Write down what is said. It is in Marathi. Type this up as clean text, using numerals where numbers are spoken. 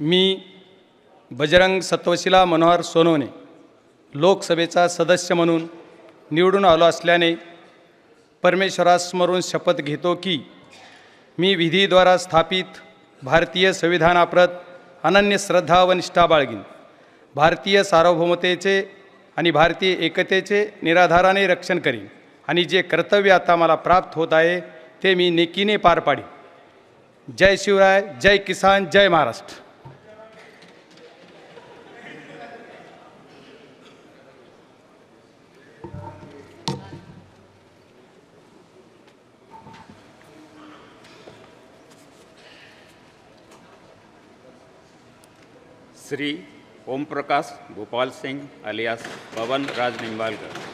मी बजरंग सत्वशिला मनोहर सोनवणे लोकसभेचा सदस्य म्हणून निवडून आलो असल्याने परमेश्वरासमोरून शपथ घेतो की मी विधीद्वारा स्थापित भारतीय संविधानाप्रत अनन्य श्रद्धा व निष्ठा बाळगीन, भारतीय सार्वभौमतेचे आणि भारतीय एकतेचे निराधाराने रक्षण करीन आणि जे कर्तव्य आता मला प्राप्त होत आहे ते मी नेकीने पार पाडीन. जय शिवराय, जय किसान, जय महाराष्ट्र. श्री ओम प्रकाश गोपाल सिंह अलियास पवन राज निंबालकर.